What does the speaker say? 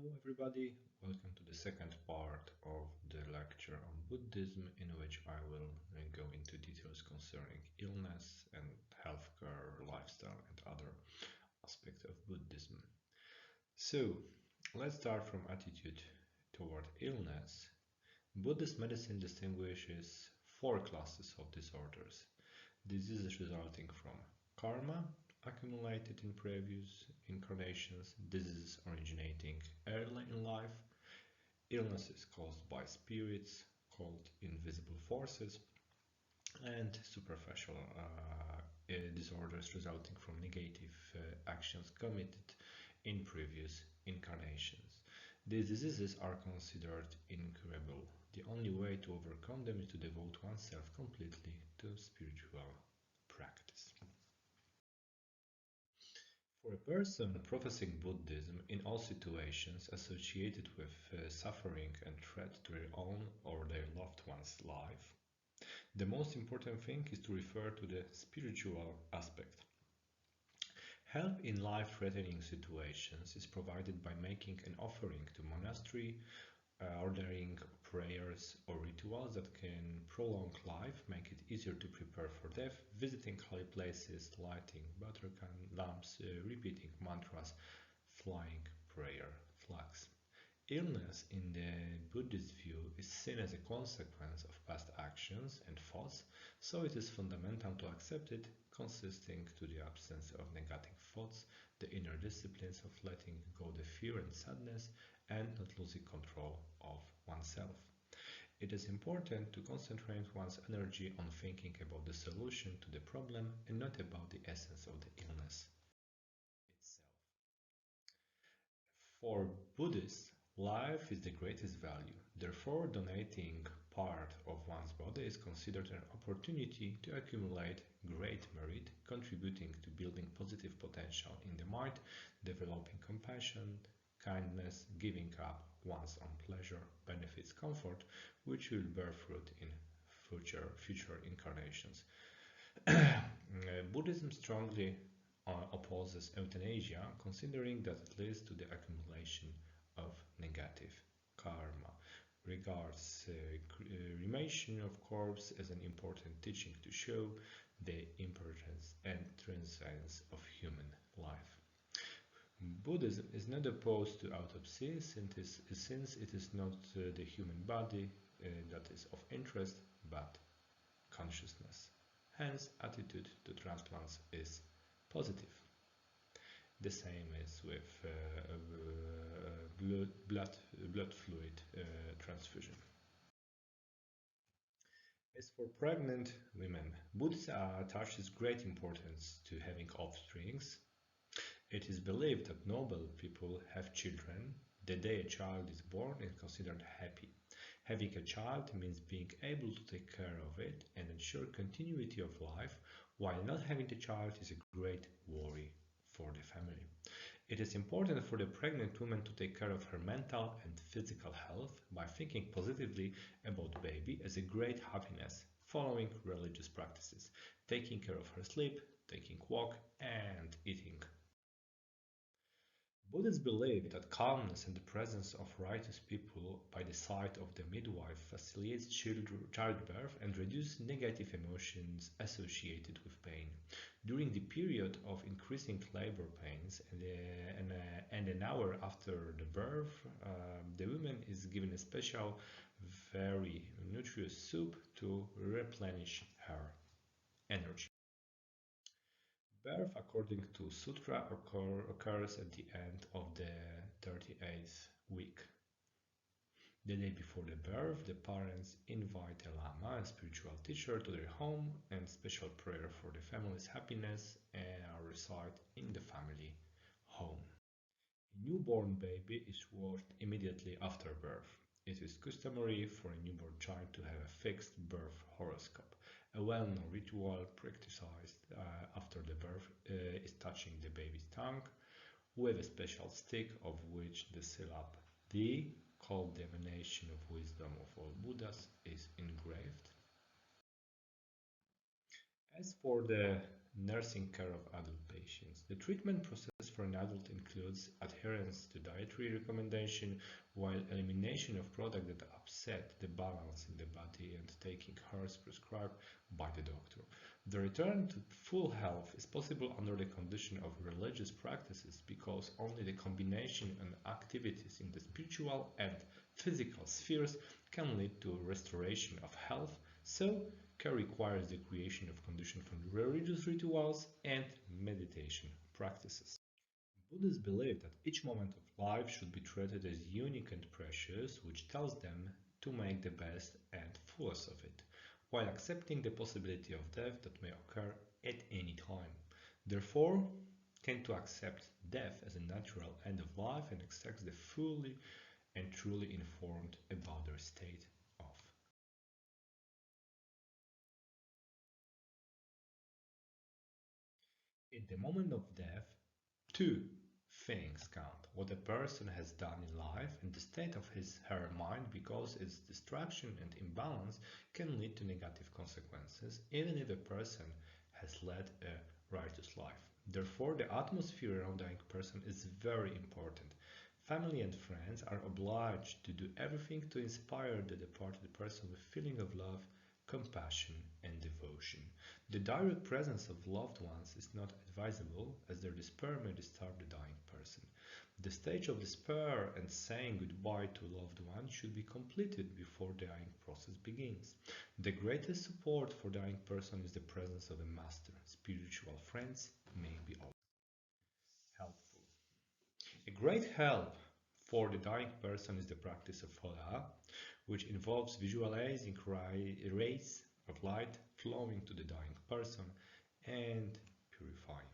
Hello everybody, welcome to the second part of the lecture on Buddhism, in which I will go into details concerning illness and healthcare, lifestyle and other aspects of Buddhism. So, let's start from attitude toward illness. Buddhist medicine distinguishes four classes of disorders. Diseases resulting from karma, accumulated in previous incarnations, diseases originating early in life, illnesses caused by spirits called invisible forces, and superficial disorders resulting from negative actions committed in previous incarnations. These diseases are considered incurable. The only way to overcome them is to devote oneself completely to spiritual practice. For a person professing Buddhism in all situations associated with suffering and threat to their own or their loved one's life, the most important thing is to refer to the spiritual aspect. Help in life-threatening situations is provided by making an offering to monastery, ordering prayers or rituals that can prolong life, make it easier to prepare for death, visiting holy places, lighting butter lamps, repeating mantras, flying prayer flags. Illness, in the Buddhist view, is seen as a consequence of past actions and thoughts, so it is fundamental to accept it, consisting to the absence of negative thoughts, the inner disciplines of letting go the fear and sadness, and not losing control of oneself. It is important to concentrate one's energy on thinking about the solution to the problem and not about the essence of the illness itself. For Buddhists, life is the greatest value. Therefore, donating part of one's body is considered an opportunity to accumulate great merit, contributing to building positive potential in the mind, developing compassion, kindness, giving up one's own pleasure, benefits, comfort, which will bear fruit in future incarnations. Buddhism strongly opposes euthanasia, considering that it leads to the accumulation of negative karma. Regards cremation of corpse as an important teaching to show the importance and transcendence of human life. Buddhism is not opposed to autopsy since it is not the human body that is of interest, but consciousness. Hence, attitude to transplants is positive. The same is with blood fluid transfusion. As for pregnant women, Buddhism attaches great importance to having offsprings. It is believed that noble people have children. The day a child is born is considered happy. Having a child means being able to take care of it and ensure continuity of life, while not having a child is a great worry for the family. It is important for the pregnant woman to take care of her mental and physical health by thinking positively about baby as a great happiness, following religious practices, taking care of her sleep, taking walk, and eating. Buddhists believe that calmness and the presence of righteous people by the side of the midwife facilitates childbirth and reduces negative emotions associated with pain. During the period of increasing labor pains and an hour after the birth, the woman is given a special, very nutritious soup to replenish her energy. Birth, according to Sutra, occurs at the end of the 38th week. The day before the birth, the parents invite a lama, a spiritual teacher, to their home, and special prayer for the family's happiness are recite in the family home. A newborn baby is washed immediately after birth. It is customary for a newborn child to have a fixed birth horoscope. A well-known ritual practiced after the birth is touching the baby's tongue with a special stick of which the syllable D, called the emanation of wisdom of all Buddhas, is engraved. As for the nursing care of adult patients, the treatment process for an adult includes adherence to dietary recommendation while elimination of products that upset the balance in the body and taking herbs prescribed by the doctor. The return to full health is possible under the condition of religious practices because only the combination and activities in the spiritual and physical spheres can lead to restoration of health. So, care requires the creation of conditions from religious rituals and meditation practices. Buddhists believe that each moment of life should be treated as unique and precious, which tells them to make the best and fullest of it, while accepting the possibility of death that may occur at any time. Therefore, tend to accept death as a natural end of life and accept the fully and truly informed about their state of. At the moment of death, two things count: what a person has done in life and the state of his her mind, because its distraction and imbalance can lead to negative consequences, even if a person has led a righteous life. Therefore, the atmosphere around the dying person is very important. Family and friends are obliged to do everything to inspire the departed person with feeling of love, compassion, and devotion. The direct presence of loved ones is not advisable, as their despair may disturb the dying person. The stage of despair and saying goodbye to loved ones should be completed before the dying process begins. The greatest support for the dying person is the presence of a master. Spiritual friends may be also helpful. A great help for the dying person is the practice of Hola, which involves visualizing rays of light flowing to the dying person and purifying